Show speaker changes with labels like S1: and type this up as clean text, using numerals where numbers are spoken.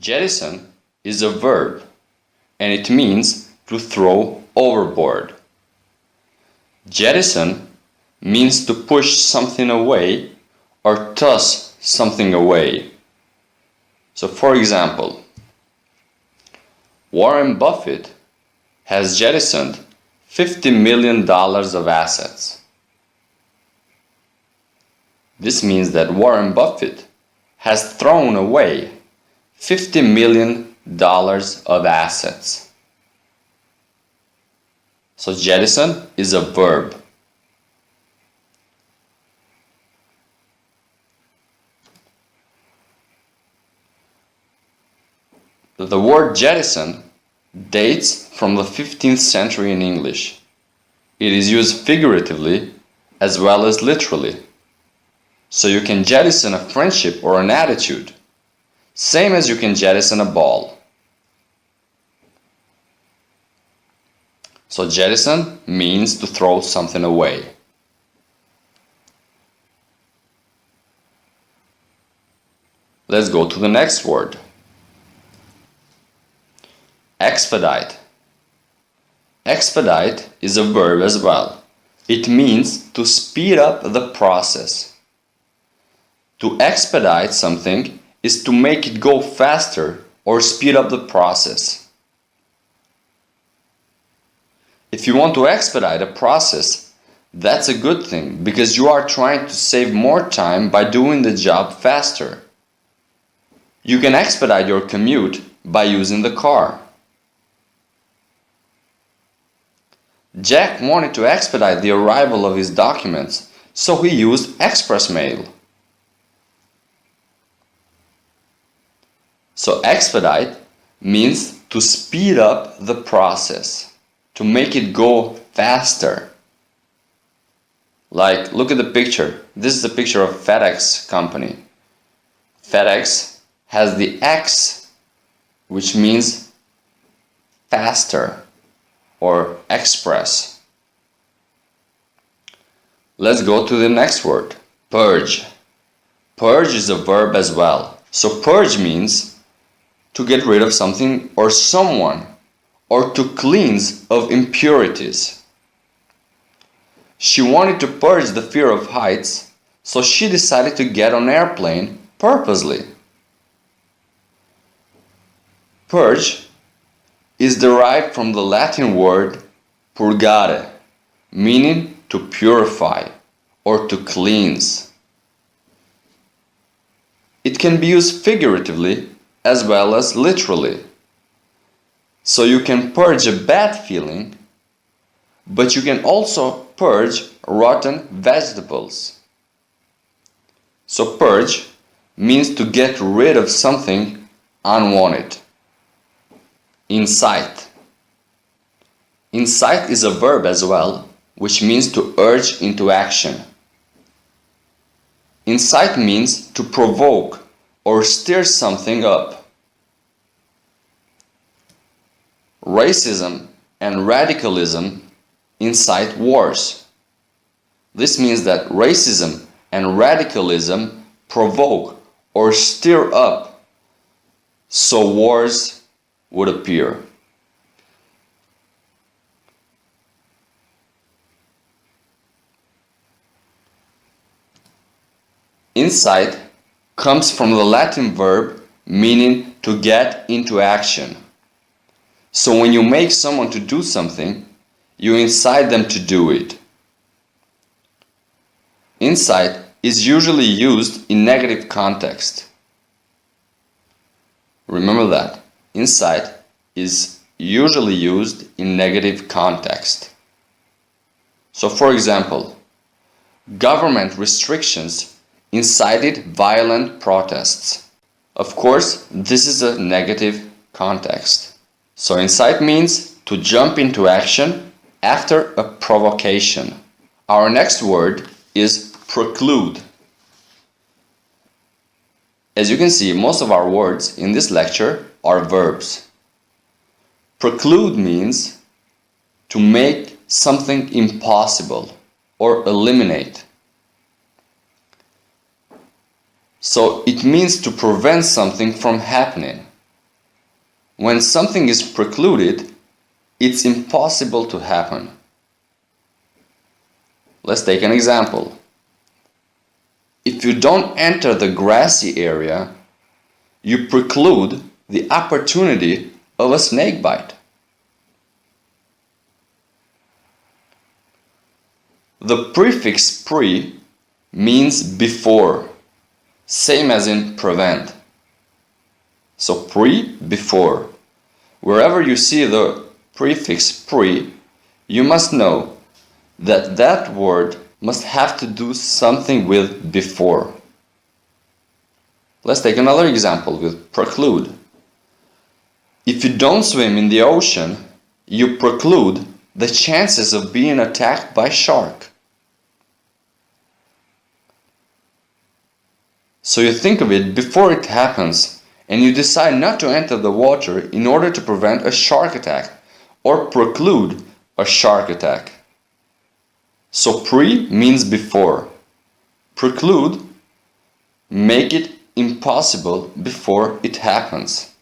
S1: Jettison is a verb and it means to throw overboard. Jettison means to push something away or toss something away. So for example, Warren Buffett has jettisoned $50 million of assets. This means that Warren Buffett has thrown away $50 million of assets. So jettison is a verb. The word jettison dates from the 15th century in English. It is used figuratively as well as literally. So you can jettison a friendship or an attitude, same as you can jettison a ball. So jettison means to throw something away. Let's go to the next word. Expedite. Expedite is a verb as well. It means to speed up the process. To expedite something is to make it go faster or speed up the process. If you want to expedite a process, that's a good thing because you are trying to save more time by doing the job faster. You can expedite your commute by using the car. Jack wanted to expedite the arrival of his documents, so he used express mail. So expedite means to speed up the process, to make it go faster. Like, look at the picture. This is a picture of FedEx company. FedEx has the X, which means faster or express. Let's go to the next word, purge. Purge is a verb as well. So purge means to get rid of something or someone, or to cleanse of impurities. She wanted to purge the fear of heights, so she decided to get on an airplane purposely. Purge is derived from the Latin word purgare, meaning to purify or to cleanse. It can be used figuratively as well as literally. So you can purge a bad feeling, but you can also purge rotten vegetables. So purge means to get rid of something unwanted. Incite. Incite is a verb as well, which means to urge into action. Incite means to provoke or stir something up. Racism and radicalism incite wars. This means that racism and radicalism provoke or stir up, so wars would appear. Incite comes from the Latin verb meaning to get into action. So when you make someone to do something, you incite them to do it. Incite is usually used in negative context. Remember that. Incite is usually used in negative context. So for example, government restrictions incited violent protests. Of course, this is a negative context. So incite means to jump into action after a provocation. Our next word is preclude. As you can see, most of our words in this lecture are verbs. Preclude means to make something impossible or eliminate. So it means to prevent something from happening. When something is precluded, it's impossible to happen. Let's take an example. If you don't enter the grassy area, you preclude the opportunity of a snake bite. The prefix pre means before, same as in prevent. So pre, before. Wherever you see the prefix pre, you must know that that word must have to do something with before. Let's take another example with preclude. If you don't swim in the ocean, you preclude the chances of being attacked by shark. So you think of it before it happens, and you decide not to enter the water in order to prevent a shark attack or preclude a shark attack. So pre means before. Preclude, make it impossible before it happens.